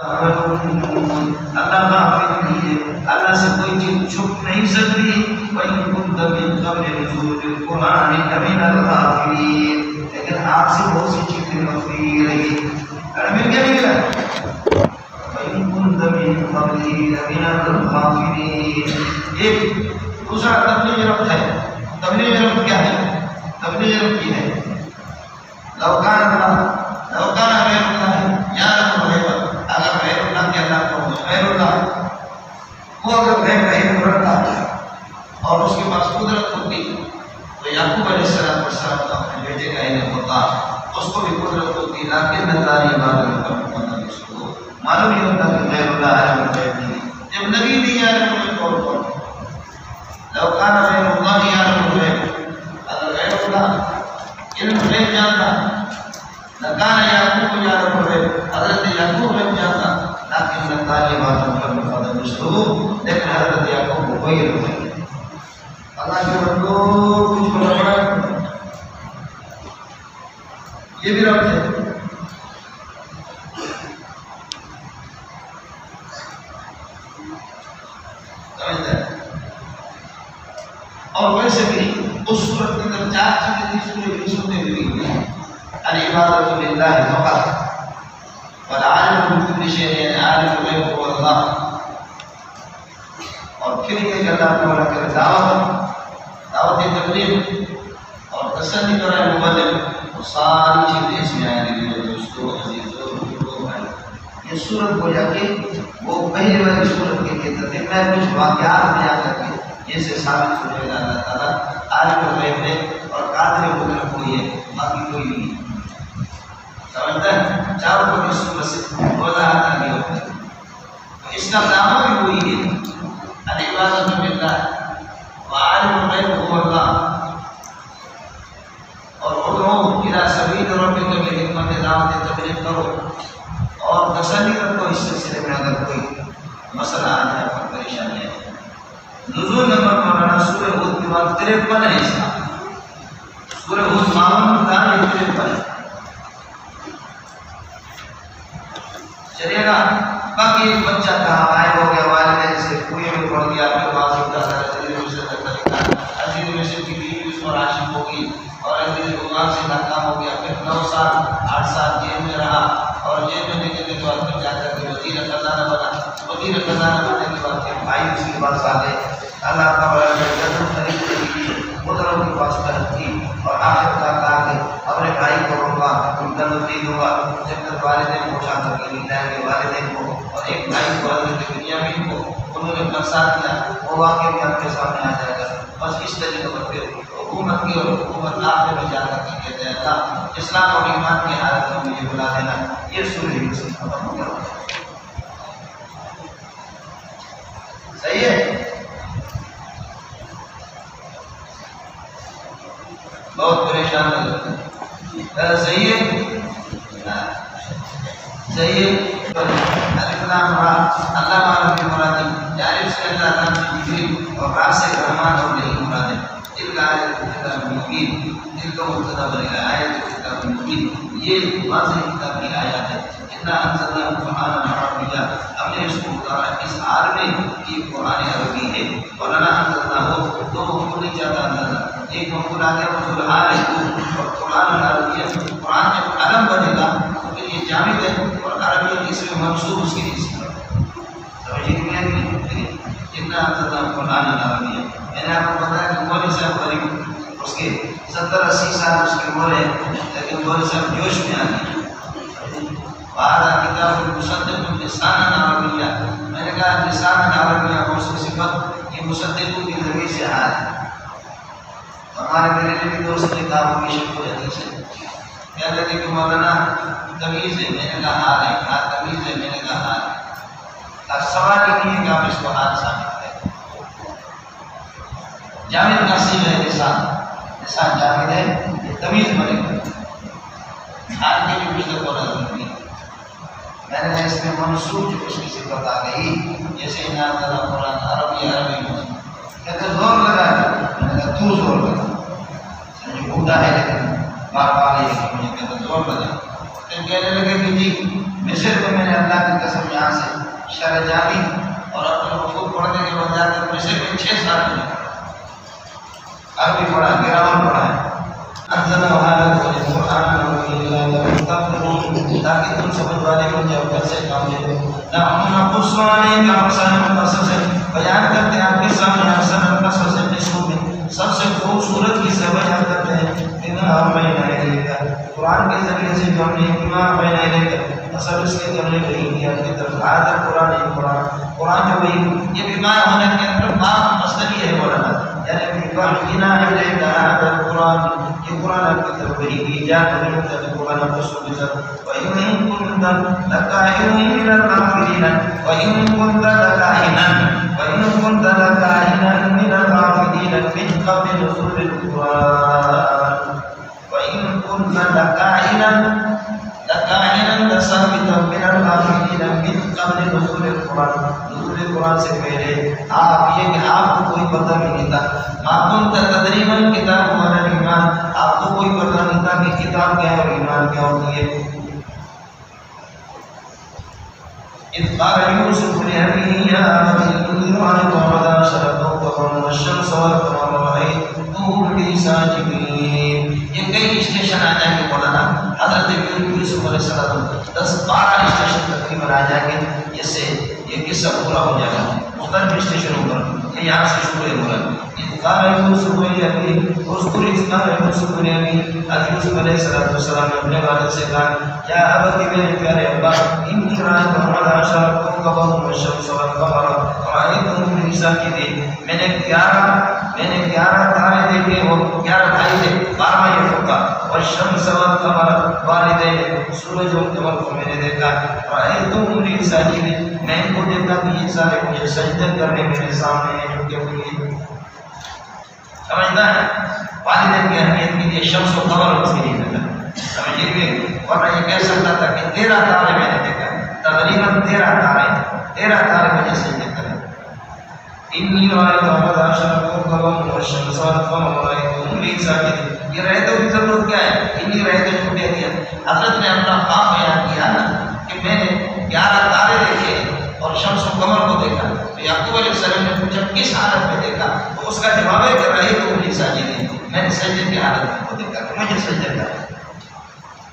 اللہ غافل نہیں ہے، اللہ سے کوئی چیز چھپ نہیں سکتی۔ وَإِن كُنتَ مِن قَبْلِ نُزُولِ الْقُرْآنِ لَمِنَ الْغَافِلِينَ، لیکن آپ سے بہت سی چیزیں مخفی رہی۔ مل گیا نہیں ملا؟ وَإِن كُنتَ مِن قَبْلِهِ لَمِنَ الْغَافِلِينَ۔ ایک دوسرا تبلیغ ربط ہے۔ تبلیغ ربط کیا ہے؟ تبلیغ ربط یہ ہے لو کان غیر اللہ یعلم الغیب، اگر غیر اللہ کے اللہ کو غیر اللہ وہ اگر غیب کا علم رکھتا اور اس کے پاس قدرت ہوتی تو یعقوب علیہ السلام کو اپنے بیٹے کا علم ہوتا، اس کو بھی قدرت ہوتی، لیکن نظاری معلوم نہیں ہوتا کہ غیر اللہ عالم الغیب نہیں۔ جب نبی نہیں عالم الغیب کون؟ لو کان غیر اللہ یعلم الغیب، اگر غیر اللہ علم غیب جانتا لکان یعقوب یعلم الغیب، حضرت یعقوب غیب جانتا، لیکن نتالی باتوں پر مفادہ مشتو، لیکن حضرت یعقوب کو کوئی علم نہیں۔ اللہ کے بندو کچھ بڑا بڑا یہ بھی ربط ہے۔ اور ویسے بھی اس صورت کے اندر چار چیزیں تھی، سورہ یوسف میں بھی العبادۃ للہ فقط، والعالم بكل شيء، عالم الغیب هو اللہ، اور پھر یہ کہ اللہ تعالیٰ کے دعوت تبلیغ اور تسلی کرائے مبلغ، وہ ساری چیزیں اس میں آئیں گی۔ دوستو عزیزو بھائی، یہ صورت ہو جا کے وہ پہلی والی صورت کے اندر میں کچھ واقعات بیان کر کے یہ سے ثابت ہو جائے گا اللہ تعالیٰ عالم الغیب ہے اور قادر قدرت کوئی ہے، باقی کوئی نہیں۔ سمجھتا ہے؟ چاروں کو اس صورت سے وضاحت آگے ہوتی ہے۔ اس کا دعویٰ بھی وہی ہے، العبادۃ للہ وعالم الغیب هو اللہ، اور ادعو الی سبیل ربک بالحکمت، دعوت تبلیغ کرو اور تسلی رکھو اس سلسلے میں اگر کوئی مسئلہ آ جائے اور پریشانی ہے۔ نزول نمبر مولانا سورہ ہود کے بعد 53 ہے، اس کا سورہ ہود معمول دار 53 ہے۔ چلیے گا باقی ایک بچہ کہاں غائب ہو گیا، والدین سے کنویں میں پڑ گیا، پھر وہاں سے اٹھا کر عزیز مصر تک نکلا، عزیز مصر کی بیوی اس پر عاشق ہو گئی اور عزیز عمان سے ناکام ہو گیا، پھر 9 سال 8 سال جیل میں رہا اور جیل میں دیکھنے کے بعد پھر جا کر کے وزیر خزانہ بنا۔ وزیر خزانہ بننے کے بعد پھر بھائی اس کے پاس آ گئے، اللہ تعالیٰ نے جنت خرید کی، قدرت کے پاس طلب کی اور آخر کا کہا کہ اپنے بھائی کو روکا، ان کا نزدیک ہوگا، جب تک والدین کو اٹھا کر کے لائیں گے والدین کو، اور ایک بھائی کو حضرت بنیامین کو انہوں نے فرسا دیا، وہ واقعہ بھی آپ کے سامنے آ جائے گا۔ بس اس طریقے پر پھر حکومت کی اور حکومت آپ میں جا کر کے کہتے ہیں اللہ اسلام اور ایمان کی حالت میں مجھے بلا دینا۔ یہ سورہ یوسف ختم ہو گیا۔ صحیح ہے؟ بہت پریشان ہو جاتے ہیں۔ صحیح ہے؟ صحیح ہے؟ الف لام را، اللہ معلوم کی مرادی، جانب سے اللہ نام سے جبریل اور راہ سے رحمان اور نہیں مرادی۔ دل کا آیت کتاب مبین، دل کا مبتدا بنے گا آیت کتاب مبین، یہ واضح کتاب کی آیات ہے۔ اتنا انزلنا قرآن عربیہ، ہم نے اس کو اتارا اس حال میں کہ قرآن عربی ہے، اور لنا انزلنا ہو دو مفعول نہیں چاہتا اندازہ، ایک مفعول آ گیا مفعول حال ہے، اور قرآن عربیہ قرآن جب علم بنے گا تو پھر یہ جامد ہے اور عربی اس میں منصوب اس کی نسبت سمجھے کہ نہیں؟ اتنا انزلنا قرآن عربیہ، میں نے آپ کو بتایا کہ مولوی صاحب قریب اس کے 70-80 سال اس کے عمر ہے، لیکن مولوی صاحب جوش میں آ گئے۔ وہذا کتاب مصدق لسان عربیہ، میں نے کہا لسان عربیہ اور اس کی صفت یہ مصدقوں کی ذریعے سے حال ہے۔ ہمارے میرے لیے بھی دوست کتابوں کی شکل حدیث ہے، کہہ لگے کہ مولانا تمیز ہے، میں نے کہا حال ہے، کہا تمیز ہے، میں نے کہا حال ہے۔ اب سوال ہی نہیں ہے کہ آپ اس کو حال ثابت کریں۔ جامد نصیب ہے لسان، لسان جامد ہے، یہ تمیز بنے گا، حال کے بھی کچھ تو بولا ضروری ہے۔ میں نے اس میں منصوب جو اس کی صفت آ گئی، جیسے انعام اللہ قرآن عربی میں کہتے زور لگا ہے، میں نے کہا تو زور لگا، جو بوڑھا ہے لیکن بار بار یہ کہ مجھے کہتے زور لگا، پھر کہنے لگے کہ جی مصر میں میں نے اللہ کی قسم یہاں سے شرح جامی اور اپنے مفہوم پڑھنے کے بعد جا کر مصر میں 6 سال میں عربی پڑھا، گرامر پڑھا ہے. انزل وهذا القرآن تاکہ تم سمجھ والے ہو جاؤ، گھر سے کام لے لو. نحن نقص عليك أحسن القصص، بیان کرتے ہیں آپ کے سامنے احسن القصص قصوں میں سب سے خوبصورت قصہ بیان کرتے ہیں. بما أوحينا إليك، قرآن کے ذریعے سے جو ہم نے بما أوحينا إليك اصل اس کے ہم نے وحی کیا کہ هذا القرآن، قرآن جو وحی یہ بما ہونے کے اندر ما مصدری ہے مولانا، یعنی وحینا إليك هذا القرآن، یہ قرآن کی طرف وحی کی جا کر قرآن رسول اللہ. وَإِن كُنتَ لَكَاهِنًا مِنَ الْغَافِلِينَ وَإِن كُنتَ لَكَاهِنًا مِنَ الْغَافِلِينَ مِنْ قَبْلِ نُزُولِ الْقُرْآنِ. وَإِن كُنتَ لَكَاهِنًا ثابتا من الغافلین من قبل نزول القرآن، نزول قرآن سے پہلے آپ یہ کہ آپ کو کوئی پتہ نہیں تھا. ما كنت تدری ما الکتاب ولا الایمان، آپ کو کوئی پتہ نہیں تھا کہ کتاب کیا ہے اور ایمان کیا ہوتی ہے. اذ قال یوسف لأبیہ یا ابی انی رأیت احد عشر کوکبا والشمس والقمر رأیتهم لی ساجدین. یہ کئی اسٹیشن آ جائیں گے مولانا، حضرت یوسف علیہ السلام 10-12 اسٹیشن تقریباً آ جائیں گے جس سے یہ قصہ پورا ہو جائے گا مختلف اسٹیشنوں پر. یہ یہاں سے شروع ہے مولانا. قال یوسف لأبیہ، اذکر اذ قال یوسف لأبیہ، یوسف علیہ السلام نے اپنے والد سے کہا یا ابتی میرے پیارے ابا انی رأیت احد عشر کوکبا والشمس والقمر رأیتهم لی ساجدین. میں نے 11 تارے دیکھے اور 11 بھائی تھے، 12واں یہ فرقہ. والشمس والقمر، والدین سورج اور قمر کو میں نے دیکھا. رأیتهم لی ساجدین، میں ان کو دیکھا کہ یہ سارے مجھے سجدہ کرنے میرے سامنے ہیں جھکے ہوئے. سمجھنا ہے والدین کی اہمیت کے لیے شمس و قمر اس کے لیے دیکھا. سمجھیے ورنہ یہ کہہ سکتا تھا کہ 13 تارے میں نے دیکھا، تقریباً 13 تارے مجھے سجدہ کریں. انی رأیت احد عشر کوکبا والشمس والقمر رأیتهم لی ساجدین. یہ رہتے کی ضرورت کیا ہے؟ انی رہتے چھوڑ دیا. حضرت نے اپنا خواب بیان کیا نا کہ میں نے 11 تارے دیکھے اور شمس و قمر کو دیکھا. تو یعقوب علیہ السلام نے پوچھا کس حالت میں دیکھا؟ تو اس کا جواب ہے کہ رأیتهم لی ساجدین، میں نے سجدے کی حالت میں کو دیکھا کہ مجھے سجدہ کرنا.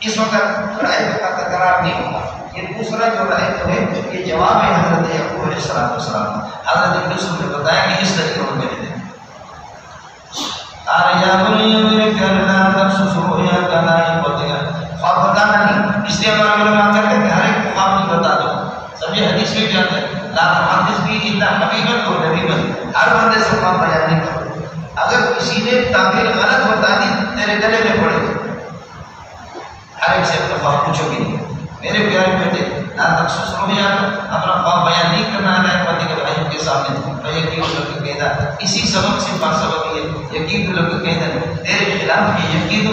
اس وقت رأیت کا تکرار نہیں ہوگا. یہ دوسرا جو رأیت ہے یہ جواب ہے حضرت یعقوب علیہ السلام. حضرت یوسف نے بتایا کہ اس طریقے میں نے دیکھا. یا بنی میرے پیارے لا تقصص رؤیاک علی اخوتک، خواب بتانا نہیں. اس لیے ہمارے علماء کہتے ہیں کہ ہر ایک کو خواب نہیں بتا دو. سمجھے حدیث میں بھی آتا ہے لا تحدث به الا حبیبا و نبیبا، ہر بندے سے خواب بیان نہیں کرو. اگر کسی نے تعبیر غلط بتا دی تیرے گلے میں پڑے گی. ہر ایک سے اپنا خواب پوچھو گے. میرے پیارے بیٹے لا تقصص رؤیاک، اپنا خواب بیان نہیں کرنا ہے پتی کے بھائیوں کے سامنے. یقین لوگ کہتا اسی سبب سے پاس سبب یہ یقین لوگ کہتا تیرے خلاف یہ یقین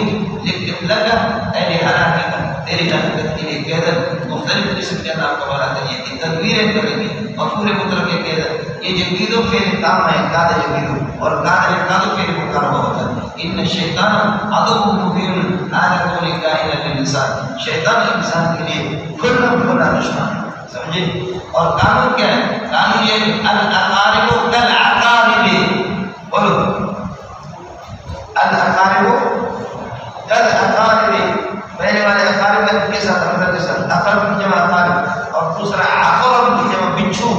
لگا اہل حراکی کا تیری نفقت کے لیے کہتا مختلف قسم کے اللہ کو بڑھاتے ہیں یہ تدبیریں کریں گے اور پورے مطلب کے کہتا یہ یقینوں پھر کام ہے کاد یقینوں اور کاد پھر مقاربہ ہوتا ہے. ان شیطان عدو مبین آلکو لکائن للنسان، شیطان انسان کے لیے کھلنا دشمن. سمجھے؟ اور قانون کیا ہے؟ قانون یہ الاقارب کالعقارب، بولو الاقارب کالعقارب، پہلے والے اقارب کے ساتھ حضرت کے ساتھ اقرب کی جمع اقارب اور دوسرا عقرب کی جمع بچھو.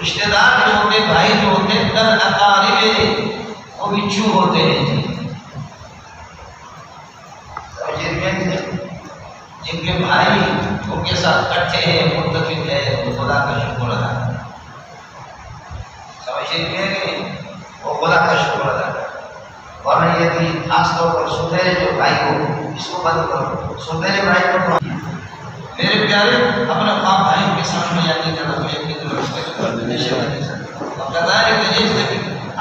رشتہ دار جو ہوتے بھائی جو ہوتے کالعقارب وہ بچھو ہوتے ہیں. جن کے بھائی ان کے ساتھ کٹھے ہیں متفق ہے وہ خدا کا شکر ادا کریں. سمجھے کہ وہ خدا کا شکر ادا کریں. ورنہ یہ کہ خاص طور پر سوتیلے جو بھائی کو اس کو بند کرو. سوتیلے بھائی کو میرے پیارے اپنے خواب بھائیوں کے سامنے یاد نہیں کرنا تو یقین کرو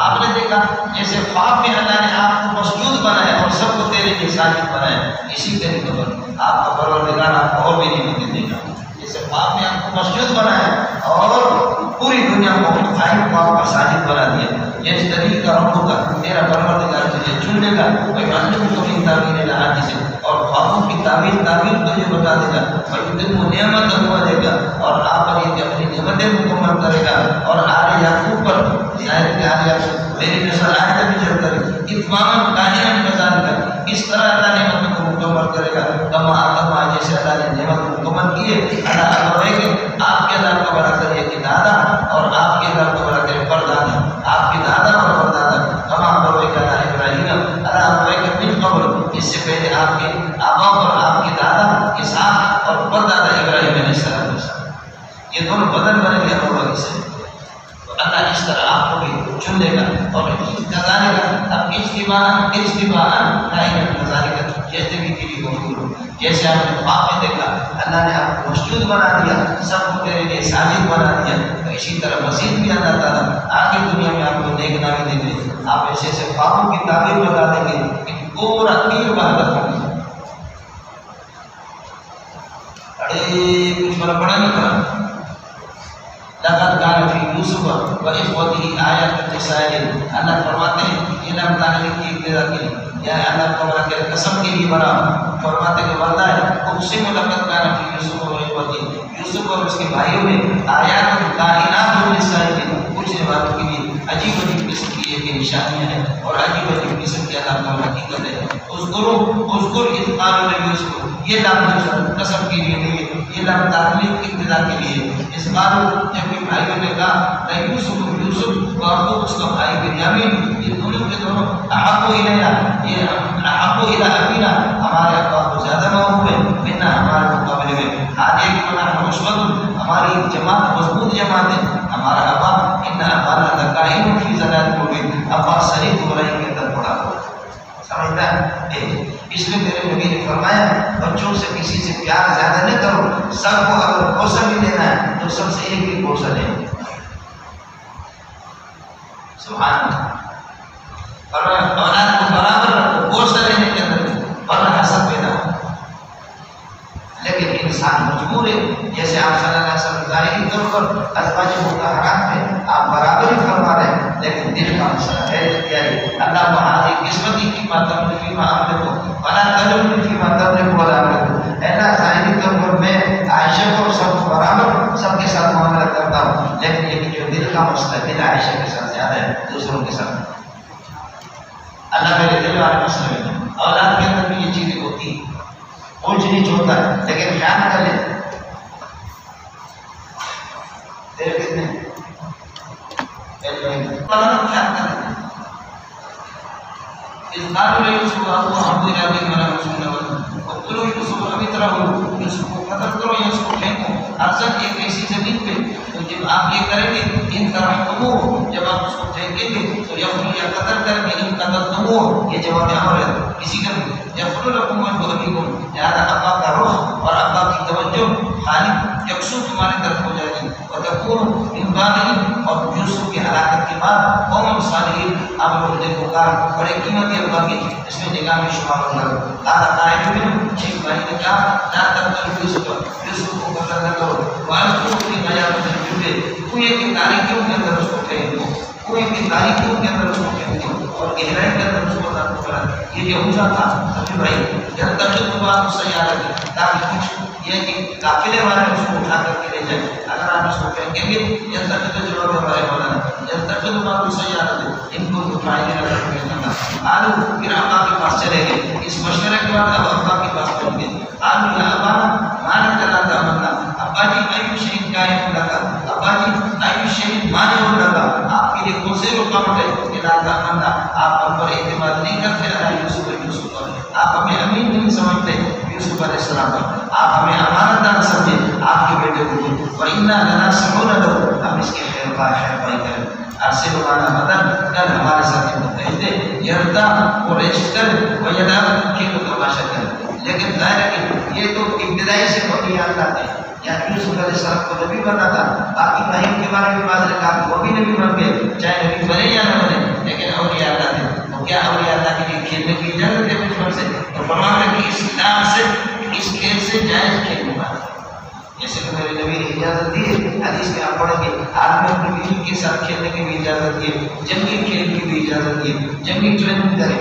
آپ نے دیکھا جیسے خواب میں اللہ نے آپ کو مسجود بنایا اور سب کو تیرے لیے ساجد بنایا. اسی طریقے پر آپ کا پروردگار آپ کو اور بھی نہیں دے گا. جیسے خواب میں آپ کو مسجود بنایا اور پوری دنیا کو قائم قوم کا ساجد بنا دیا. جس طریقہ رب کا تیرا پروردگار تجھے چن لے گا وَيُعَلِّمُكَ مِن تَأْوِيلِ الْأَحَادِيثِ اور خوابوں کی تعبیر تجھے بتا دے گا. وَيُتِمُّ نعمتہ ہوا دے گا اور آپ پر یہ اپنی نعمتیں مکمل کرے گا اور آل یعقوب پر میری نسل آئے بھی جل کرے اتمام کائنات بزان کر اس طرح اللہ نعمتوں کو مکمل کرے گا. کما آدم جیسے اللہ نے نعمت مکمل کیے اللہ اللہ کہ آپ کے اللہ کو بڑا کرے کہ دادا اور آپ کے اللہ کو بڑا کرے پردادا آپ کے دادا اور پردادا. کما بروے کا اللہ ابراہیم اللہ بروے کا من قبل اس سے پہلے آپ کے آبا اور آپ کے دادا اسحاق اور پردادا ابراہیم علیہ السلام یہ دونوں بدل بنے گئے اللہ سے. اللہ اس طرح آپ کو بھی چن لے گا اور نظارے گا اب اجتماعاً کائنات نظارے گا جیسے بھی تیری گفتگو جیسے آپ نے خواب میں دیکھا اللہ نے آپ کو مسجود بنا دیا سب کو تیرے لیے ساجد بنا دیا. تو اسی طرح مزید بھی اللہ تعالیٰ آگے دنیا میں آپ کو نیک نامی دیں گے. آپ ایسے ایسے خوابوں کی تعبیر بتا دیں گے کہ پورا تیر بہادر ہوگی. ارے کچھ بڑا نہیں کرا لقد كان في يوسف وإخوته آيات للسائلين. اللہ فرماتے ہیں یہ نام تعلیم کی ابتدا کے لیے یا اللہ تعالیٰ کے قسم کے لیے بنا فرماتے کہ بندہ ہے اقسم لقد كان في يوسف وإخوته یوسف اور اس کے بھائیوں میں آیات کائنات للسائلين پوچھنے والوں کے لیے عجیب عجیب قسم کی یہ نشانیاں ہیں اور عجیب عجیب قسم کی اللہ تعالیٰ حقیقت ہے. اذکر اذ قال یوسف یہ لام قسم کے لیے نہیں ہے یہ لام تعلیم کی ابتدا کے لیے. اس بار جب بھائیوں نے کہا یوسف اور اس کا بھائی بنیامین یہ دونوں کے دونوں احب الینا یہ احب الی ابینا ہمارے ابا کو زیادہ محبوب ہے منا ہمارے مقابلے میں. آج ایک بنا مشبت ہماری جماعت مضبوط جماعت ہے. ہمارا ابا ان ابانا لقائم فی ضلال مبین ابا صریح برائی کے اندر پڑا ہوا سمجھتا ہے. اس لیے میرے نبی نے فرمایا بچوں سے کسی سے پیار زیادہ نہ کرو. سب کو اگر کوسا بھی دینا ہے تو سب سے ایک بھی کوسا دیں. سبحان اللہ. اولاد کو برابر رکھو کوسا لینے کے اندر ورنہ حسد پیدا ہو. لیکن انسان مجبور ہے جیسے آپ صلی اللہ علیہ وسلم ظاہری طور پر ازواج مطہرات میں آپ برابر ہی فرما رہے ہیں لیکن دل کا مسئلہ ہے کیا ہے. اللہ بہاری قسمتی کی ماتم فی معاملے کو بنا تلم فی ماتم نے بولا اللہ ظاہری طور پر میں عائشہ کو سب برابر سب کے ساتھ معاملہ کرتا ہوں لیکن یہ جو دل کا مسئلہ دل عائشہ کے ساتھ زیادہ ہے دوسروں کے ساتھ. اللہ میرے دل والے مسئلے میں اولاد کے اندر بھی یہ چیزیں ہوتی ہیں اونچ نیچ ہوتا ہے لیکن خیال کر لیں دیر کتنے خیال کر لیں اس قالوا ليوسف أخوه أحب إلى أبيه ولم يكن له اقتلوا يوسف أو اطرحوه یوسف کو قتل کرو یا اس کو پھینکو. ارض ایک ایسی زمین پہ تو جب آپ یہ کریں گے ان طرحتموه جب آپ اس کو پھینکیں گے تو یقول یا قتل کریں گے ان قتلتموه یہ جواب امر ہے کسی کا یقول لكم وجه أبيكم لہذا ابا کا رخ اور ابا کی توجہ خالی یکسو تمہاری طرف ہو جائے گی. وتكون من بعدهم اور یوسف کی ہلاکت کے بعد قوم صالحین آپ لوگ نے پکار بڑے قیمتی ابا کی اس میں نگاہ میں شمار ہوگا. قال قائل منهم ایک بھائی نے کہا لا تقتلوا یوسف کو قتل نہ کرو واذکروا فی غیابۃ الجب کنویں کی تاریکیوں کے اندر اس کو پھینکو کنویں کی تاریکیوں کے اندر اس کو پھینکو اور گہرائی کے اندر اس کو داخل کرا. یہ یہوذا تھا سبھی بھائی جب تک بات سیارت تاکہ کچھ یہ کہ قافلے والے اس کو اٹھا کر کے لے جائیں. اگر آپ اس کو پھینکیں گے جب تک تو جواب ہمارے والا جب تک تو بات سیارت ان کو اٹھائے گا آلو پھر ابا کے پاس چلے گئے. اس مشورے کے بعد اب ابا کے پاس پہنچ گئے. آلو یا ابا مان کر رہا تھا ابا جی ایو شہید کا ہے لگا ابا جی ایو شہید مانے ہو لگا آپ کے لیے کون سے رکاوٹ ہے کہ لاتا مانا آپ ہم پر اعتماد نہیں کرتے رہا یوسف پر آپ ہمیں امین نہیں سمجھتے یوسف علیہ السلام پر آپ ہمیں امانت دار سمجھے آپ کے بیٹے کو وَإِنَّا لَنَاصِحُونَ لَهُ ہم اس کے خیر خواہی کریں. ارسل معنا مدد کل ہمارے ساتھ متحد ہے یردا اور رجسٹر ویدا کی کو تماشا کر. لیکن ظاہر ہے کہ یہ تو ابتدائی سے بنیاد ہے یعنی یوسف علیہ السلام کو نبی بنا تھا. باقی ابراہیم کے بارے میں بعض نے کہا وہ بھی نبی بن گئے چاہے نبی بنے یا نہ بنے لیکن اولیاء اللہ تھے. تو کیا اولیاء اللہ کے لیے کھیلنے کی اجازت ہے بچپن سے؟ تو فرماتے کہ اسلام سے اس کھیل سے جائز کھیل ہوگا جیسے کہ میرے نبی نے اجازت دی ہے، حدیث میں آپ پڑھیں گے آدمی اپنی بیوی کے ساتھ کھیلنے کی بھی اجازت دی ہے، جنگی کھیل کی بھی اجازت دی ہے، جنگی ٹریننگ کرے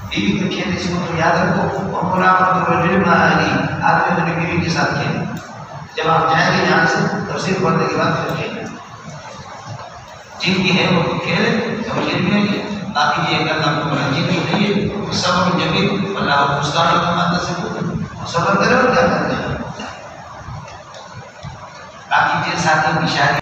بیوی کے کھیلنے سے کو یاد رکھو اور ملاقات رجل مع اہلی، آدمی اپنی بیوی کے ساتھ کھیلے، جب آپ جائیں گے یہاں سے تفسیر پڑھنے کے بعد پھر کھیلیں، جن کی ہے وہ کھیلے سمجھے بھی نہیں، باقی یہ اللہ کو بڑا جن کی نہیں ہے صبر جمیل اللہ مستعان فرماتا سے صبر کرے اور کیا کرتے ہیں باقی کے ساتھ ہی اشارے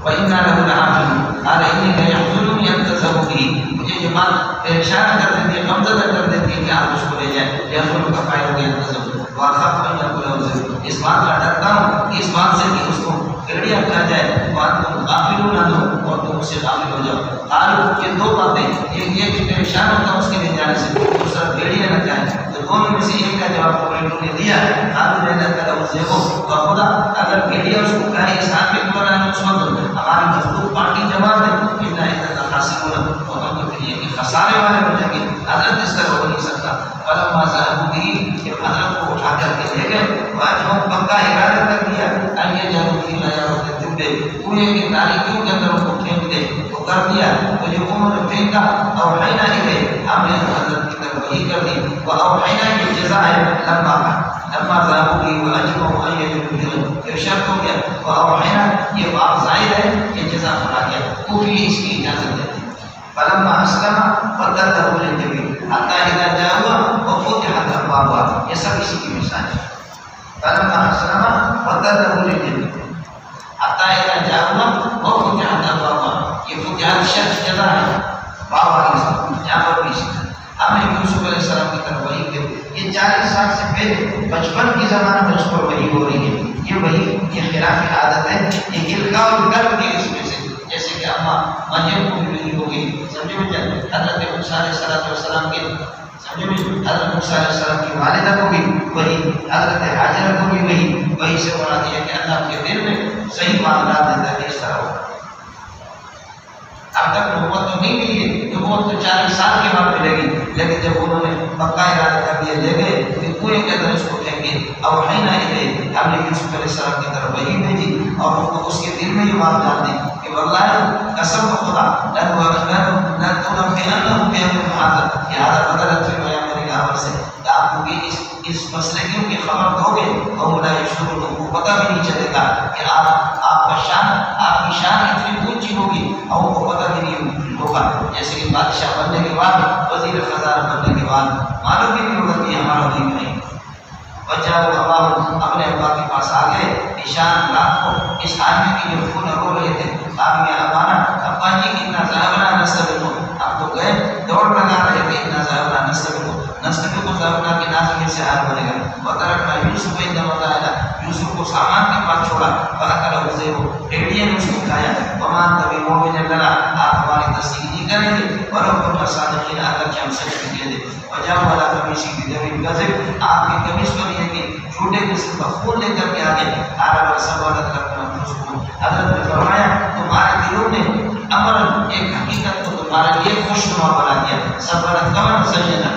وَإِنَّا لَهُ لَحَافِظُونَ قَالَ إِنِّي لَيَحْزُنُنِي أَن تَذْهَبُوا بِهِ، مجھے یہ بات پریشان کر دیتی ہے، غمزدہ کر دیتی ہے کہ آپ اس کو لے جائیں، يَحْزُنُ کا فائل ہو گیا تذبذب، وَأَخَافُ أَن يَأْكُلَهُ الذِّئْبُ، اس بات کا ڈرتا ہوں کہ اس بات سے کہ اس کو گھڑیا کھا جائے، بات تم غافل نہ ہو اور تم اس سے غافل ہو جاؤ۔ قالوا، یہ دو باتیں، ایک یہ کہ پریشان ہوتا ہوں اس کے لے جانے سے، دوسرا گھڑیا نہ جائے، تو دونوں میں سے ایک کا جواب قریشوں نے دیا، قالوا لَن نَأْكُلَهُ الذِّئْبُ، خدا اگر گھڑیا اس کو کھائے اس حال میں قرآن اس وقت ہماری مضبوط پارٹی جماعت ہے، اتنا اتنا خاصی ہونا اور ہم کو پھر یہ خسارے والے ہو جائیں گے، حضرت اس طرح ہو نہیں سکتا۔ فلما ذهبوا به، کہ حضرت کو اٹھا کر کے لے گئے، واجبوں پکا ارادہ کر دیا ان يجعلوا في غيابة الجب، کنویں کی تاریکیوں کے اندر ان کو پھینک دے، تو کر دیا، تو جو انہوں نے پھینکا اوحینا الیہ، ہم نے حضرت کی طرف وحی کر دی، واوحینا کی جزا ہے لما ذهبوا به واجبوا ان يجعلوا في شرط ہو گیا، واوحینا یہ بات ظاہر ہے کہ جزا بنا گیا، وہ بھی اس کی اجازت دیتی۔ فلما اسلم وتله للجبين حتى اذا جاءوا وفتحت ابوابها، یہ سب اسی کی مثال ہے۔ فلما اسلم وتله للجبين حتى اذا جاءوا وفتحت ابوابها، یہ فتحت شرط جزا ہے، بابا یہاں پر بھی اسی طرح ہمیں یوسف علیہ السلام کی طرف وحی کی، یہ 40 سال سے پہلے بچپن کی زمانے میں اس پر وحی ہو رہی ہے، یہ وحی یہ خلاف عادت ہے، یہ القاء القلب کی اس میں سے، جیسے کہ اماں مریم کو بھی وحی ہو گئی، سمجھے میں حضرت موسیٰ علیہ السلام کے سمجھے میں حضرت موسیٰ علیہ السلام کی والدہ کو بھی وحی، حضرت حاجرہ کو بھی وحی سے مراد یہ کہ اللہ کے دل میں صحیح معاملات دیتا ہے اس طرح ہوگا۔ اب تک نبوت تو نہیں ملی ہے، نبوت تو 40 سال کے بعد ملے گی، لیکن جب انہوں نے پکا ارادہ کر دیا لے گئے پھر کنویں کے اندر اس کو پھینکے، اوحینا الیہ، ہم نے یوسف علیہ السلام کی طرف وحی بھیجی اور ان کو اس کے دل میں یہ بات ڈال دی کہ واللہ قسم خدا لننبئنهم بأمر هذا، لہذا بدلت فی بیان میرے حوالے سے کہ آپ کو اس مسئلے کی خبر دو گے اور لا یشعرون، کو پتہ بھی نہیں چلے گا کہ آپ کی شان اتنی اونچی ہوگی اور ان کو پتہ بھی نہیں ہوگا، جیسے کہ بادشاہ بننے کے بعد وزیر خزانہ بننے کے بعد معلوم بھی نہیں ہوگا کہ ہمارا وزیر نہیں۔ وجاءوا اباهم، اپنے ابا کے پاس آ گئے، نشان رات کو اس حال میں کہ جو خون رو رہے تھے، آپ یا ابانا، ابا جی اتنا ذهبنا نستبقو، آپ تو گئے دوڑ لگا رہے تھے، اتنا ذهبنا نستبقو ذهبنا کی نازمی سے حال بنے گا، وترکنا یوسف عند متاعنا، یوسف کو سامان کے پاس چھوڑا، فاکلہ الذئب، بھیڑیے نے اس کو کھایا، وما انت بمؤمن لنا، آپ ہماری تصدیق نہیں کریں گے، ولو كنا صادقین، اگر کہ ہم سچ کہہ دیں۔ وجاءوا على قميصه بدم كذب، آپ کی قمیص پر یہ کہ جھوٹے قسم کا خون لے کر کے آگے، قال بل سولت لكم انفسكم، حضرت نے فرمایا تمہارے دلوں نے امر ایک حقیقت کو تمہارے لیے خوشنما بنا دیا، سولت کمن زینت،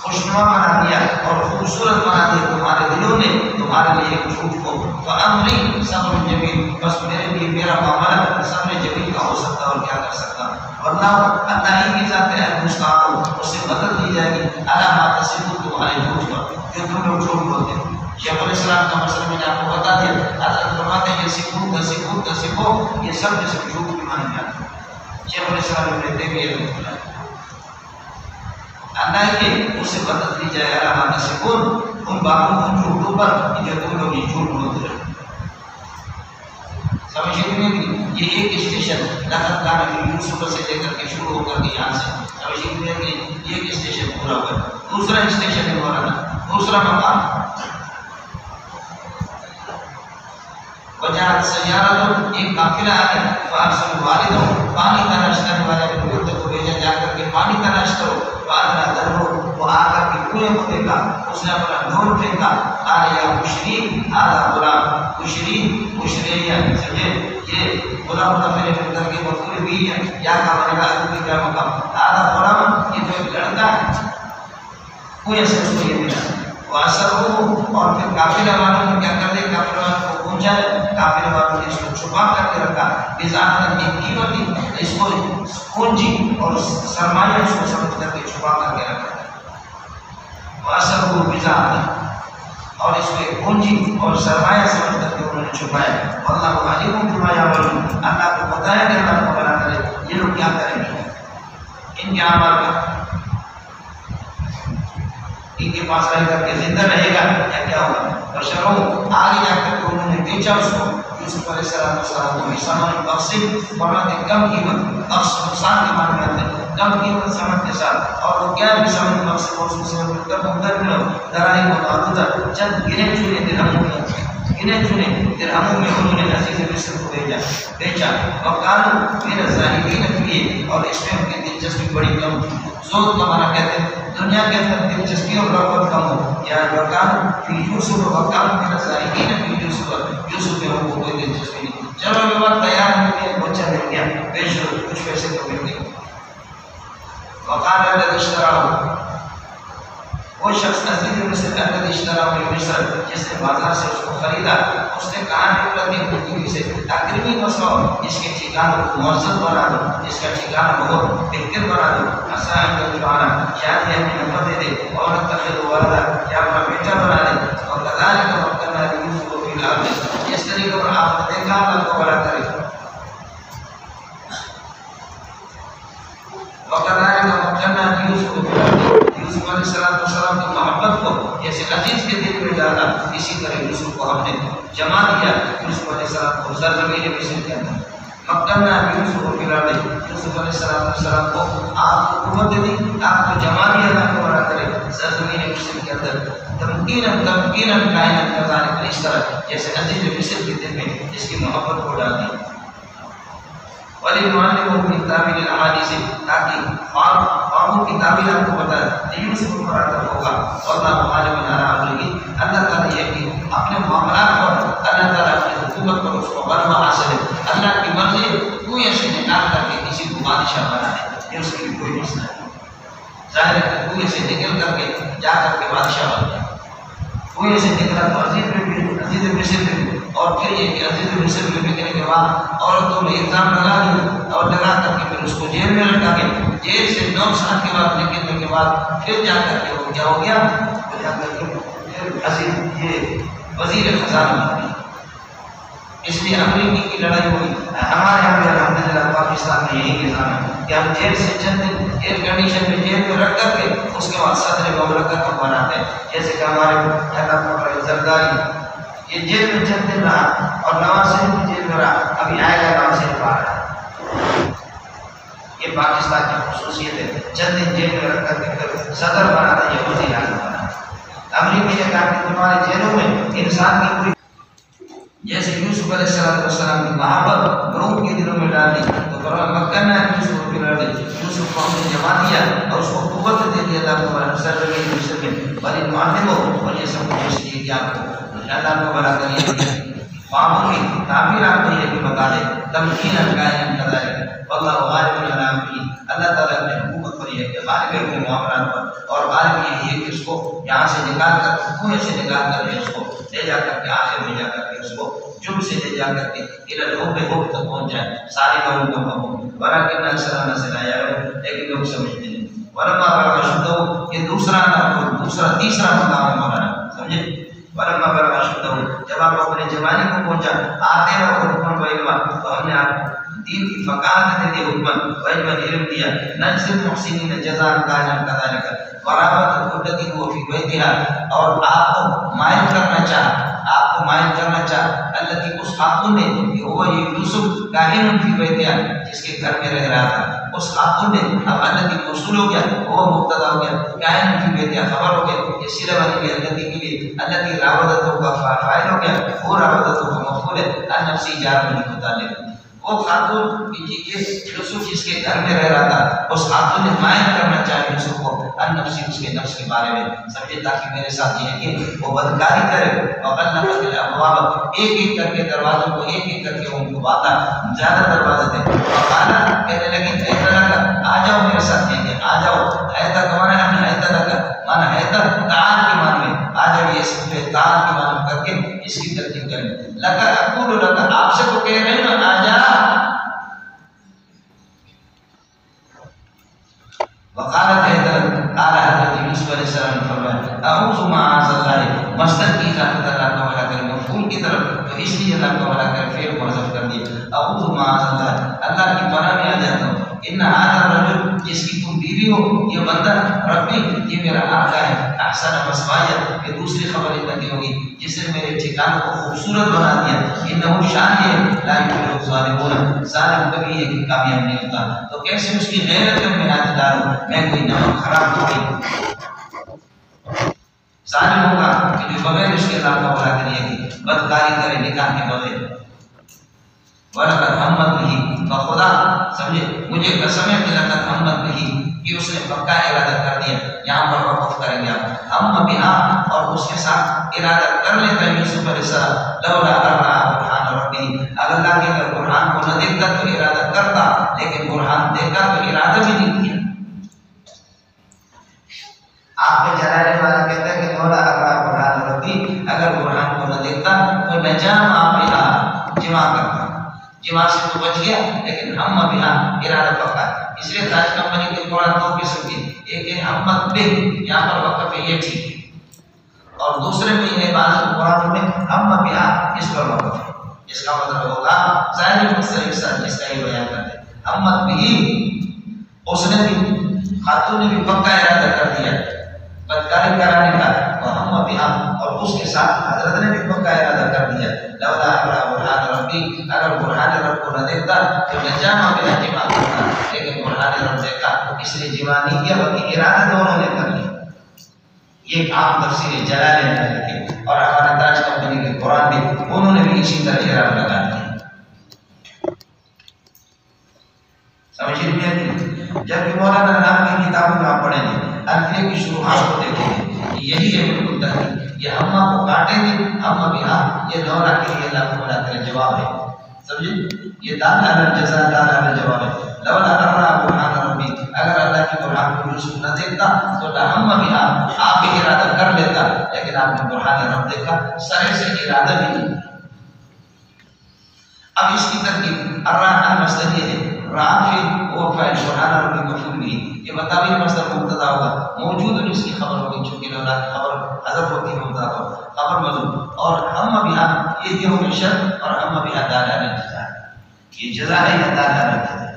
خوشنما بنا دیا اور خوبصورت بنا دیا تمہارے دلوں نے تمہارے لیے ایک جھوٹ کو، فامری صبر جمیل، بس میرے لیے میرا معاملہ صبر جمیل کا ہو سکتا اور کیا کر سکتا، ورنہ اللہ ہی کی ذات ہے مستعان، اس سے مدد دی جائے گی، علامات تصدیق تمہارے جھوٹ پر جو تم لوگ جھوٹ بولتے ہیں۔ شیخ علیہ السلام کا مسئلہ میں نے آپ کو بتا دیا، حضرت فرماتے ہیں یہ سکھو یہ سب جیسے جھوٹ کی مانی جاتی ہے۔ شیخ علیہ السلام نے دیکھے اللہ کے اس سے مدد دی جائے، علامات تصدیق ان باتوں ان جھوٹوں پر جو تم لوگ یہ جھوٹ بولتے ہیں۔ سمجھے نہیں، یہ ایک اسٹیشن لقد کان فی یوسف سے لے کر کے شروع ہو کر کے یہاں سے سمجھے نہیں، یہ ایک اسٹیشن پورا ہوا ہے۔ دوسرا اسٹیشن ہے مولانا، دوسرا مقام وجاءت سیارۃ، ایک قافلہ آیا، فارسلوا والدہ، پانی تلاش کرنے والے اپنے بیٹے کو بھیجا جا کر کے پانی تلاش کرو، فادرا دربو، وہ آ کر کے کنویں کو دیکھا، اس نے اپنا ڈھول پھینکا، قال یا بشری هذا غلام، بشریہ سمجھے یہ غلام نفر کر کے مفعول بھی ہے، یا کا بنے گا ابھی کا مقام، هذا غلام، یہ تو ایک لڑکا ہے، کنویں سے اس کو یہ ملا، وَأَسَرُّوهُ اور پھر قافلہ والوں نے کیا کر دیا، قافلہ والوں کو پہنچا، قافلہ والوں نے اس کو چھپا کر کے رکھا، بِزَعْمٍ قِيمَةٍ اس کو پونجی اور سرمایہ اس کو سمجھ کر کے چھپا کر کے رکھا، وَأَسَرُّوهُ بِزَعْمٍ اور اس کو پونجی اور سرمایہ سمجھ کر کے انہوں نے چھپایا، وَاللَّهُ عَلِيمٌ بِمَا يَعْمَلُونَ اللہ کو پتہ ہے کہ اللہ کو بنا کرے یہ لوگ کیا کریں گے، ان کے اعمال کا ان کے پاس رہ کر کے زندہ رہے گا یا کیا ہوگا، اور شروع آگے جا کر انہوں نے بیچا اس کو یوسف علیہ السلام کو سامان مقصد بڑا کم قیمت اور نقصان کے معنی میں کم قیمت سمجھ کے ساتھ، اور وہ کیا بھی سمجھ مقصد اور اس سے کم اندر میں دراہیم و معدودہ چند گنے چنے درہموں میں انہوں نے عزیز مصر کو بیچا، وقالوا من الزاہدین فیہ اور اس میں ان کی دلچسپی بڑی کم، زود کا معنی کہتے ہیں دنیا کے اندر دلچسپی اور رغبت کم ہو، یا وقالوا فی یوسف وقالوا من الزاہدین فی یوسف میں ان کو کوئی دلچسپی نہیں، چلو یہ بات تیار ہو گیا، بچہ مل گیا، بیچ لو کچھ پیسے تو مل گئے، وقال الذی اشتراه وہ شخص عزیز مصر الذی اشتراه من مصر جس نے بازار سے اس کو خریدا، اس نے کہا کہ سے تقریبی مسئلہ اس کے ٹھکانوں کو معزز بنا دو، اس کا ٹھکانہ بہت بہتر بنا دو، اساں کا جوانا شاید یہ اپنی نمبر دے دے اور تخذ ولدا یا اپنا بیٹا بنا دے، اور کذالک مکنا یوسف فی الارض اس طریقے پر آپ نے دیکھا اللہ کو بڑا کرے، وکذالک مکنا یوسف فی الارض یوسف علیہ السلام کی محبت کو جیسے عزیز کے دل میں ڈالا اسی طرح یوسف کو ہم نے جما دیا، یوسف علیہ السلام کو سرزمین مصر کے اندر مکنا یوسف فی الارض یوسف علیہ السلام کو آپ کو قوت دے دی، آپ کو جما دیا اللہ کو بڑا کرے سرزمین مصر کے اندر تمکینا کائنات کذالک اس طرح جیسے عزیز مصر کے دل میں اس کی محبت کو ڈال دی، وَلِنُعَلِّمَهُ مِن تَأْوِيلِ الْأَحَادِيثِ تاکہ خوابوں کی تعبیر آپ کو بتائے یوسف کو مرتب ہوگا، واللہ غالب علی امرہ اللہ تعالیٰ یہ کہ اپنے معاملات پر اللہ تعالیٰ اپنے حکومت پر اس کو غلبہ حاصل ہے، اللہ کی مرضی کوئی ایسے نکال کر کے کسی کو بادشاہ بنا ہے یہ اس کی کوئی مسئلہ نہیں، ظاہر ہے کہ کوئی ایسے نکل کر کے جا کر کے بادشاہ بن جائے، کوئی ایسے نکلا تو عزیز مصر میں بھی، اور پھر یہ کہ عزیز مصر میں بکنے کے بعد عورتوں نے الزام لگا دیا اور لگا کر کے پھر اس کو جیل میں رکھا گیا، جیل سے 9 سال کے بعد نکلنے کے بعد پھر جا کر کے وہ کیا ہو گیا، جا کر کے عزیز یہ وزیر خزانہ بن گیا، اس لیے امریکی کی لڑائی ہوئی، ہمارے یہاں بھی الحمدللہ پاکستان میں یہی نظام ہے کہ ہم جیل سے چند دن ایئر کنڈیشن میں جیل میں رکھ کر کے اس کے بعد صدر مملکت کو بناتے ہیں، جیسے کہ ہمارے زرداری یہ جیل میں چند دن رہا اور نواز شریف بھی جیل میں رہا، ابھی آئے گا نواز شریف آ رہا ہے، یہ پاکستان کی خصوصیت ہے، چند دن جیل میں رکھ کر کے پھر صدر بنا تھا، یہ وزیر اعظم بنا، امریکی نے کہا کہ تمہارے جیلوں میں انسان کی کوئی جیسے یوسف علیہ السلام کی محبت لوگوں کے دلوں میں ڈال دی، تو فرمایا مکنا یوسف فی الارض یوسف کو ہم نے جما دیا اور اس کو قوت دے دی اللہ کو سرزمین مصر میں، وَلِنُعَلِّمَهُ اور یہ سب کچھ اس لیے کہ آپ کو اللہ کو بڑا کریے، خوابوں کی تعبیر آپ کو یہ بھی بتا دے، تمکینا کائنات کذالک واللہ غالب علی امرہ اللہ تعالیٰ اپنے حکومت پر یہ کہ غالب ہے اپنے معاملات پر، اور غالب یہ ہے کہ اس کو یہاں سے نکال کر کنویں سے نکال کر کے اس کو لے جا کر کے آخر میں جا کر کے اس کو جب سے لے جا کر کے الى الحب تک پہنچ جائے، سارے لوگوں کو کہوں ولکن اکثر الناس لا یعلمون لیکن لوگ سمجھتے نہیں، ولما بلغ اشدہ یہ دوسرا تیسرا مقام ہے مولانا سمجھے، ولما بلغ اشدہ جب آپ اپنے جوانی کو پہنچا آتے ہو حکم و علم تو ہم نے آپ دین کی فقاہت دے دی، حکمت و علم دیا، نجزی المحسنین جزاء کائنات کذالک ورابط التي هو في بیتها اور آپ کو مائل کرنا چاہ التي اس خاتون نے کہ وہ یہ یوسف کاہن فی بیتها جس کے گھر میں رہ رہا تھا، اس خاتون نے اب التي موصول ہو گیا، وہ مبتدا ہو گیا، کاہن فی بیتها خبر ہو گیا، یہ صلہ بن گیا التي کے لیے، التي راودته کا فاعل ہو گیا، وہ راودته کا مفعول ہے، النفسی جار میں متعلق، وہ خاتون یوسف جس کے گھر میں رہ رہا تھا اس خاتون نے مائل کرنا چاہے یوسف کو النفسی اس کے نفس کے بارے میں سمجھے، تاکہ میرے ساتھ یہ ہے کہ وہ بدکاری کرے اور اللہ کے ابواب ایک ایک کر کے دروازوں کو ایک ایک کر کے ان کو وعدہ زیادہ دروازے دے، اور کہنا کہنے لگی اے طرح آ جاؤ میرے ساتھ، آ جاؤ ایدا کمانا ہے، ایدا کا مانا ایدا تعال کے معنی میں آج اب یہ سب تار کی مانب کر کے اس کی ترتیب کریں. لَكَ أَقُولُ لَكَ آپ سے تو کہہ رہے ہیں آجا. وقالت حیدر قال حضرت یوسف علیہ السلام نے فرمایا اعوذ معاذ اللہ مصدر کی اضافت اللہ کا حوالہ کریں مفعول کی طرف تو اس لیے اللہ کا حوالہ کر فعل کو حذف کر دیا. اعوذ معاذ اللہ اللہ کی پناہ میں آ جاتا ہوں. ان هذا الرجل جس کی تم بیوی ہو یہ بندہ ربی یہ میرا آقا ہے. احسن مسوایا یہ دوسری خبر اتنی ہوگی جس نے میرے ٹھکانے کو خوبصورت بنا دیا. انه شان ہے لا یفلح الظالمون ظالم کبھی یہ کامیاب نہیں ہوتا. تو کیسے اس کی غیرت میں ہاتھ ڈالوں میں کوئی نمک خراب ہو گئی. ظالم ہوگا کہ جو بغیر اس کے اللہ کا بلا کریے گی بدکاری کرے نکاح کے بغیر. وَلَقَدْ هَمَّتْ بِهِ فخدا سمجھے مجھے قسم ہے کہ لقد ہمت بِهِ کہ اس نے پکا ارادہ کر دیا. یہاں پر وقف کریں گے آپ. ہم بِهَا اور اس کے ساتھ ارادہ کر لیتا یوسف علیہ السلام لولا رأى برهان ربه اگر اللہ کے اگر برہان کو نہ دیکھتا تو ارادہ کرتا لیکن برہان دیکھا تو ارادہ بھی نہیں کیا. آپ میں جلانے والا کہتا ہے کہ لولا رأى برهان ربه اگر برہان کو نہ دیکھتا تو نجام بِهَا جمع کرتا. جمع سے تو بچ گیا لیکن ہم بہا ارادہ پکا. اس لیے تاج کمپنی کے قرآن دو قسم کی ایک ہے ہمت بہ یہاں پر وقف ہے یہ ٹھیک ہے اور دوسرے میں یہ بعض قرآن میں ہم بہا اس پر وقف ہے. اس کا مطلب ہوگا ظاہر مصدر کے ساتھ اس کا ہی بیان کرتے ہیں. ہمت بھی اس نے بھی خاتون نے بھی پکا ارادہ کر دیا بدکاری کرانے کا اور ہم بہا اور اس کے ساتھ حضرت نے بھی پکا ارادہ کر دیا. لولا برہان ربی اگر برہان رب کو نہ دیکھتا تو نجامہ بلا جمع کرتا لیکن برہان رب دیکھا اس لیے جمع نہیں کیا بلکہ ارادہ دونوں نے کر لیا. یہ ایک عام تفسیر جلالین نے لکھی اور ہمارے تاج کمپنی کے قرآن بھی انہوں نے بھی اسی طرح ارادہ لگا دیا. سمجھے نہیں؟ جبکہ مولانا نام کی کتابوں میں آپ پڑھیں گے الفیہ کی شروحات کو دیکھیں گے یہی ہے بالکل تحقیق. یہ ہم کو کاٹیں گے ہم بہا یہ لولا کے لیے اللہ کو بلاتے ہیں جواب ہے. سمجھے یہ دال علی جزا دال علی جواب ہے. لولا رأى برهان ربی اگر اللہ کی برہان کو یوسف نہ دیکھتا تو ہم بہا آپ بھی ارادہ کر لیتا لیکن آپ نے برہان رب دیکھا سرے سے ارادہ بھی نہیں. اب اس کی ترکیب الرحمن مصدر یہ ہے رافع وہ فاعل برہان رب مفعول بھی یہ بتاوی مصدر مبتدا ہوگا موجود اس کی خبر ہوگی چونکہ لولا کی خبر حذف ہوتی ہے مبتدا خبر موجود اور ہم بہا یہ دیو میں شرط اور ہم بہا دال علی جزا یہ جزا ہے یا دال علی جزا.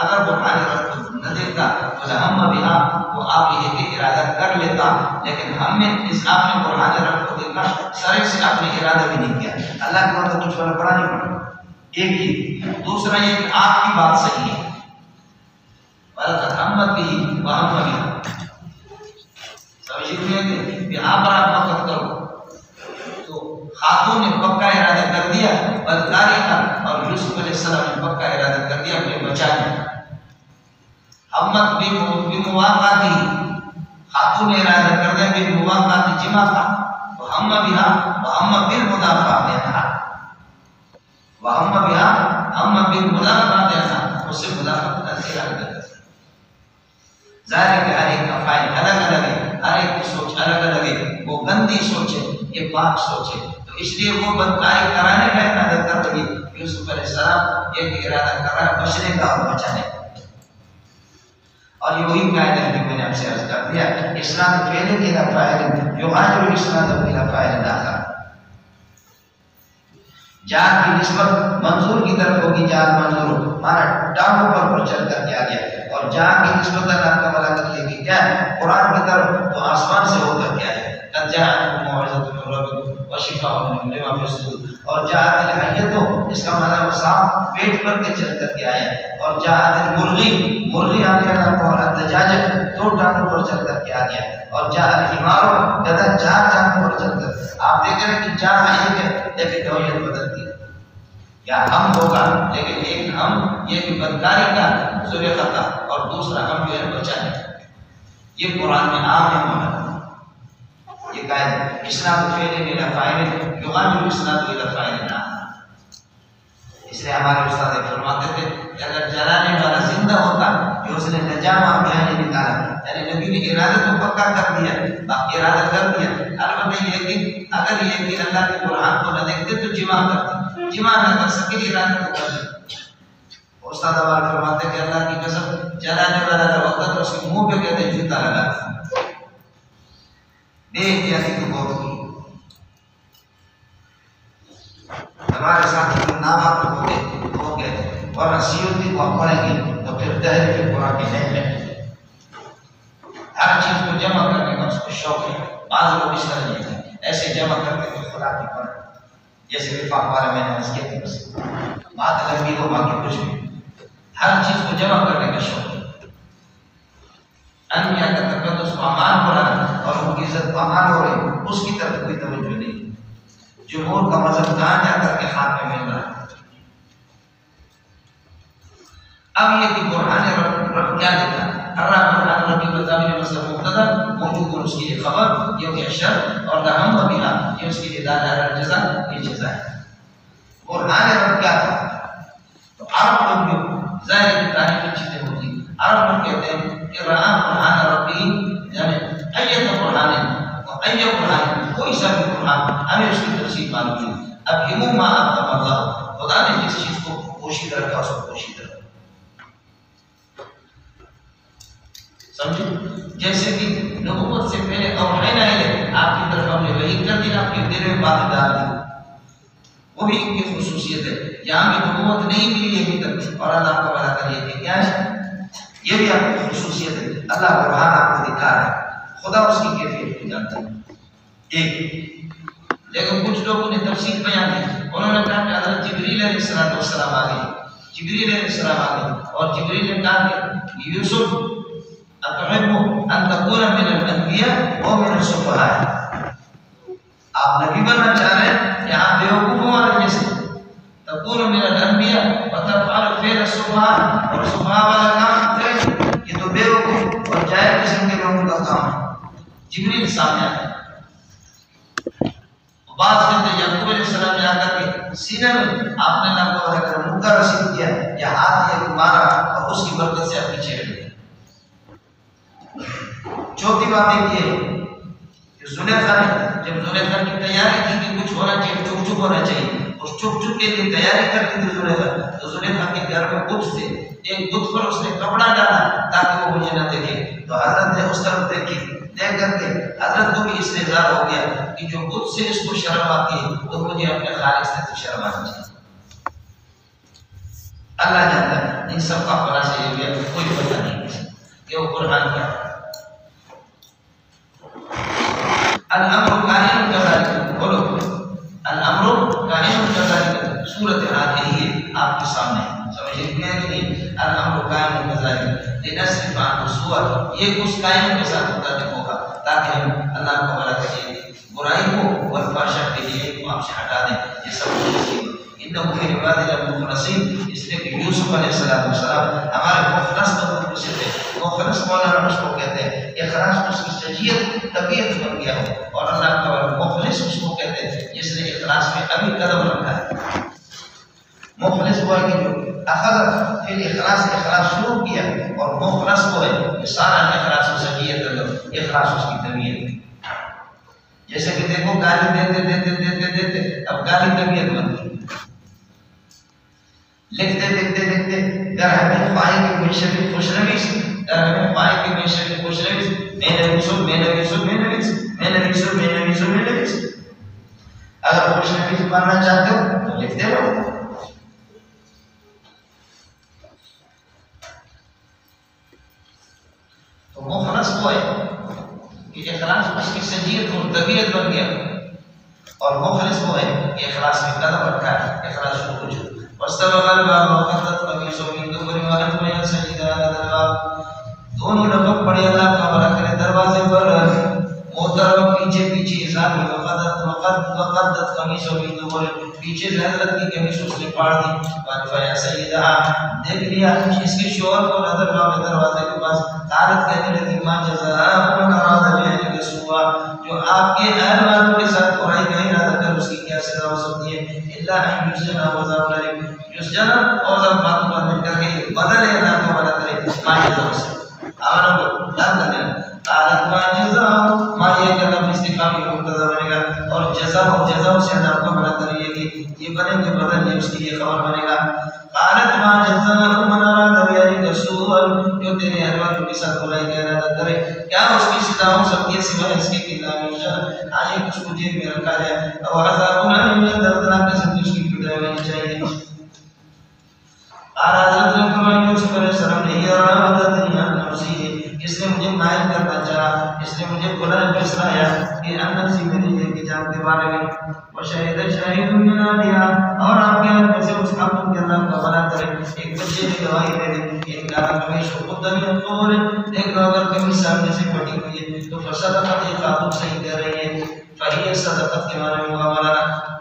اگر برہان رب کو نہ دیکھتا تو ہم بہا وہ آپ یہ کہ ارادہ کر لیتا لیکن ہم نے اس آپ نے برہان رب کو دیکھا سرے سے آپ نے ارادہ بھی نہیں کیا. اللہ کے مطلب کچھ والا پڑھا نہیں پڑا ایک ہی. دوسرا یہ کہ آپ کی بات صحیح ہے وَلَقَدْ هَمَّتْ بِهِ وَهَمَّ بِهَا سمجھے کہ آپ پر آپ وقت کرو تو خاتون نے پکا ارادہ کر دیا بدکاری کا اور یوسف علیہ السلام نے پکا ارادہ کر دیا اپنے بچانے کا. ہمت بمواقعتی خاتون نے ارادہ کر دیا بمواقعتی جمع کا تو ہم بہا وہم بالمدافع دینا وہم بہا ہم بالمدافع دینا اس سے مدافعت کا ارادہ کرتا. ظاہر ہے کہ ہر ایک کا فائل الگ الگ ہے ہر ایک کی سوچ الگ الگ ہے. وہ گندی سوچ ہے یہ پاک سوچ ہے تو اس لیے وہ بدکاری کرانے کا ارادہ کر رہی ہے. یوسف علیہ السلام یہ ارادہ کر رہا ہے بچنے کا اور بچانے کا. اور یہ وہی قاعدہ ہے جو میں نے آپ سے عرض کر دیا اسناد فعل الى فاعل یغادر الاسناد الى فاعل آخر. جان کی نسبت منظور کی طرف ہوگی جان منظور مانا ٹانگوں پر چل کر کے آ گیا اور جان کی نسبت اللہ کا ملاقات لے کے کیا ہے قرآن کی طرف تو آسمان سے ہو کر کیا ہے قد جاءتکم موعظۃ من ربکم وشفاء لما فی الصدور اور جاءت الحیۃ اس کا معنی وہ سانپ پیٹ پر کے چل کر کے آیا اور جاءت المرغی مرغی آ گیا اور الدجاجہ دو ٹانگوں پر چل کر کے آ گیا اور جاء الحمار گدھا چار ٹانگوں پر چل کر. آپ دیکھ رہے ہیں کہ جاء ایک ہے لیکن نوعیت بدلتی ہے یا ہم ہوگا لیکن ایک ہم یہ کہ بدکاری کا ذریعہ تھا اور دوسرا ہم جو ہے بچانے کا. یہ قرآن میں عام ہے مولانا یہ قاعدہ اسناد فعل الى فاعل یغادر اسناد الى فاعل نہ. اس لیے ہمارے استاد فرماتے تھے کہ اگر جلانے والا زندہ ہوتا کہ اس نے نجامہ بیان نکالا یعنی نبی نے ارادہ تو پکا کر دیا، ارادہ کر دیا، البتہ یہ کہ اگر یہ کہ اللہ کے قرآن کو نہ دیکھتے تو جمع کرتے، جمع نہ کر سکے ارادہ تو کر دیا۔ استاد ہمارے فرماتے کہ اللہ کی قسم جلانے والا وقت اس کے منہ پہ کہتے ہیں جوتا لگا، بے احتیاطی تو بہت کی۔ ہمارے ساتھ نام آپ ہوتے ہو گئے اور نصیحتی کو آپ پڑھیں گے تو پھر تحریف قرآن کی نعمت ہر چیز کو جمع کرنے کا اس کو شوق ہے۔ بعض لوگ اس طرح نہیں ہیں، ایسے جمع کرتے تو خدا کی پڑھ جیسے وفاق والا میں نے اس کیا تھی، بس بات لمبی ہو باقی کچھ نہیں، ہر چیز کو جمع کرنے کا شوق ہے۔ انبیاء کا تقدس کو امان ہو رہا ہے اور ان کی عزت کو امان ہو رہی ہے، اس کی طرف کوئی توجہ نہیں۔ جمہور کا مذہب کہاں جا کر کے ہاتھ میں مل رہا ہے۔ اب یہ کہ قرآن رب کیا دیتا ہے؟ الرحمن ربی بتابیر مصر مقتدہ موجود اور اس کی یہ خبر یہ کہ اشر اور دہم و بیہا یہ اس کی ہدایت الجزا یہ جزا ہے۔ قرآن رب کیا تھا؟ تو عرب لوگ جو ظاہر کی تعریف چیزیں ہوتی عرب لوگ کہتے ہیں کہ رہا قرآن ربی یعنی ایت قرآن ایت قرآن کوئی سا بھی قرآن ہمیں اس کی تفسیر معلوم ہے۔ اب ہموں ما اکتب اللہ خدا نے جس چیز کو پوشیدہ رکھا اس کو پوشیدہ رکھا، سمجھو جیسے کہ نبوت سے پہلے اوحینا الیک آپ کی طرف ہم نے وحی کر دی، آپ کے دل میں بات ڈال دی، وہ بھی ان کی خصوصیت ہے۔ یہاں بھی نبوت نہیں ملی ابھی تک اور اللہ کو بڑا کریے کہ کیا ہے یہ بھی آپ کی خصوصیت ہے۔ اللہ قرآن آپ کو دکھا رہا ہے، خدا اس کی کیفیت کو جانتا ہے۔ ایک لیکن کچھ لوگوں نے تفصیل بیان کی، انہوں نے کہا کہ حضرت جبریل علیہ السلام آ گئے، جبریل علیہ السلام آ گئے اور جبریل نے کہا کہ یوسف اتحب ان تکون من الانبیاء و من الصفحاء، آپ نبی بننا چاہ رہے ہیں یہاں بیوقوفوں والے جیسے، تکون من الانبیاء و تفعل فعل الصفحاء اور صفحاء والا کام کریں، یہ تو بیوقوف اور جاہل قسم کے لوگوں کا کام ہے۔ جبریل سامنے آئے، بعض کہتے ہیں یعقوب علیہ السلام نے آ کر کے سینے میں آپ نے اللہ کو کر منہ کا رسید کیا یا ہاتھ یہ مارا اور اس کی برکت سے آپ پیچھے ہٹ گئے۔ چوتھی بات یہ ہے کہ زلیخا نے جب زلیخا کی تیاری تھی کہ کچھ ہونا چاہیے، چھپ چھپ ہونا چاہیے، اس چھپ چھپ کے لیے تیاری کر لی تھی زلیخا، تو زلیخا کے گھر میں بت تھے، ایک بت پر اس نے کپڑا ڈالا تاکہ وہ مجھے نہ دیکھے، تو حضرت نے اس طرف دیکھی، دیکھ کر کے حضرت کو بھی استحضار ہو گیا کہ جو بت سے اس کو شرم آتی ہے تو مجھے اپنے خالق سے تو شرم آنی چاہیے۔ اللہ جانتا ہے ان سب کا خلاصہ سے یہ بھی کوئی پتہ نہیں کہ وہ قرآن کیا ہے۔ الامر قائم کذالک، بولو الامر قائم کذالک، صورت حال یہی ہے آپ کے سامنے، سمجھ گئے کہ نہیں؟ الامر قائم کذالک لنصرف عنہ السوء، یہ اس قائم کے ساتھ متعلق ہوگا تاکہ ہم اللہ کو بڑا کریے، برائی کو والفحشاء کے لیے کو آپ سے ہٹا دیں، یہ سب چیزیں انہو من عبادنا المخلصین، اس لیے کہ یوسف علیہ السلام ہمارے مخلص بندوں میں سے تھے۔ مخلص مولانا اس کو کہتے ہیں، اخلاص اس کی سجیت طبیعت بن گیا ہو، اور اللہ کا مخلص اس کو کہتے ہیں جس نے اخلاص میں ابھی قدم رکھا ہے۔ مخلص وہ ہے کہ جو اخذ پھر اخلاص شروع کیا، اور مخلص وہ ہے کہ سارا اخلاص و سجیت اخلاص اس کی طبیعت، جیسے کہ دیکھو گالی دیتے دیتے دیتے دیتے اب گالی طبیعت بن گئی، لکھتے لکھتے لکھتے در ہمیں پائے کہ میشہ بھی خوش رویس، در ہمیں پائے کہ میشہ بھی خوش رویس، میں نویسو میں نویسو میں نویس میں نویسو میں نویسو میں نویس۔ اگر خوش رویس بننا چاہتے ہو تو لکھتے رہو۔ تو مخلص وہ ہے کہ اخلاص اس کی سجیت اور طبیعت بن گیا، اور مخلص وہ ہے کہ اخلاص میں قدم رکھا ہے، اخلاص شروع ہو چکا۔ واستبق الباب وقدت قميصه من دبر وأدبر يا سيدنا هذا الباب، دونوں لپک پڑے اللہ کا بڑا کرے دروازے پر، محترم پیچھے پیچھے انسان میں وقدت قميصه من دبر، پیچھے سے حضرت کی قمیص اس نے پاڑ دی، وأدبر يا سيدنا دیکھ لیا اس کے شوہر کو نظر باب دروازے کے پاس، قالت کہنے لگی ما جزاء من أراد بأهلك سوءا، جو آپ کے اہل والوں کے ساتھ برائی کا ارادہ کر اس کی کیا سزا ہو سکتی ہے؟ الا ان يسجن وعذاب أليم، یسجن اور ذات باتوں پر مل کر کے بدل ہے اللہ کو بڑا کرے، ما جزاء سے آمنوا لا تنام اس سے عذاب کو بڑا کریے گی یہ بدن کے بدن یہ اس کی یہ خبر بنے گا قالت ما جزاء من اراد بذلك سوءا جو تیرے ہر وقت کے ساتھ برائی کا ارادہ کرے کیا اس کی سزا ہو سکتی ہے سوائے اس کے کہ نام آئے کچھ کو جیل میں رکھا جائے اور عذاب الیم دردناک کے ساتھ اس کی پٹائی ہونی چاہیے حضرت نے فرمایا یوسف علیہ السلام نے یہ راودتنی عن نفسی اس نے مجھے مائل کرنا چاہا اس نے مجھے بلند پھسلایا کہ عن نفسی میری ایک جان کے بارے میں وشہد شاہد من اہلہا اور آپ کے ہاتھ میں سے اس خاتون کے اللہ کا بنا کرے ایک بچے کی گواہی دے دے ایک دارا قمیش و قدر الطور دیکھ لو اگر قمیش سامنے سے پھٹی ہوئی ہے تو فصدقت یہ خاتون صحیح کہہ رہی ہے فہی صدقت کے معنی میں مقابلہ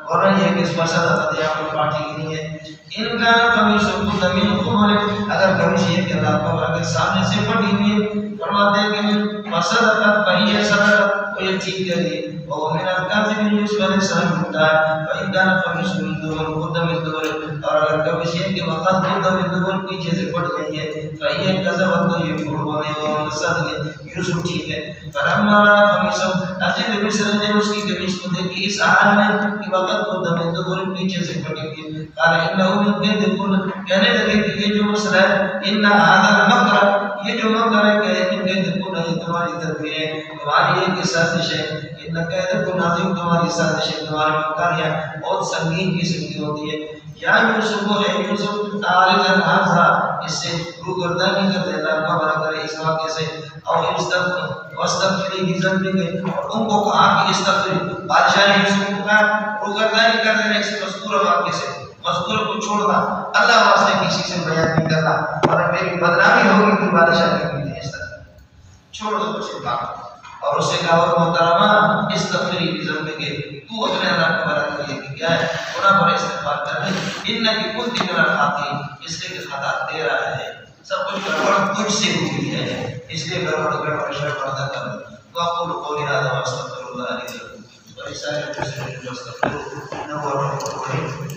اور رہی ہے کہ اس پر صدقت یا کوئی پارٹی کی نہیں ہے ان کا قمیص قدر الطور اگر قمیص یہ کہ اللہ کو اگر سامنے سے پھٹی ہوئی ہے فرماتے ہیں کہ فصدقت فہی صدقت وہ یہ ٹھیک کہہ رہی ہے اور میرا کاذب یوسف علیہ السلام ہوتا ہے فإن كان قميصه من دبر قد من دبر اور اگر قمیص یہ کہ وقت قد من دبر پیچھے سے پھٹ گئی ہے فهي كذبت تو یہ جھوٹ بولے اور صدق یوسف ٹھیک ہے فلما رأى قميصه عزیز مصر نے اس کی قمیص کو دیکھی اس حال میں کہ وقت قد من دبر پیچھے سے پھٹی ہوئی قال انه من كيدكن کہنے لگے کہ یہ جو مسئلہ ہے ان هذا المكر یہ جو مکر ہے کہ ان كيدكن یہ تمہاری تدبیر ہے تمہاری ایک سازش ہے ان كيدكن عظیم تمہاری سازش ہے تمہارے مکر ہے بہت سنگین قسم کی ہوتی ہے یا یوسف ہے یوسف عارض الحاضہ اس سے روگردانی کر دے اللہ کا بڑا کرے اس واقعے سے اور استغفری کی ذنبی گئی اور ان کو کہا کہ استغفری بادشاہ نے یوسف کو کہا روگردانی کر دینے سے مذکور واقعے سے مذکور کو چھوڑنا اللہ واسطے کسی سے بیان نہیں کرنا اور میری بدنامی ہوگی کہ بادشاہ کے لیے اس طرح چھوڑ دو اسے بات اور اسے کہا اور محترمہ استغفری کی ذنبی گئی تو اپنے اللہ کا بڑا کریے کہ کیا ہے گناہ پر استغفار کرنے انکی کنتی من الخاطئین اس لیے کہ خطا تیرا ہے سب کچھ گڑبڑ تجھ سے ہوئی ہے اس لیے گڑبڑ شرمندہ کر واقول قولی هذا واستغفر الله لي ولكم ولسائر المسلمين فاستغفروه انه هو الغفور الرحيم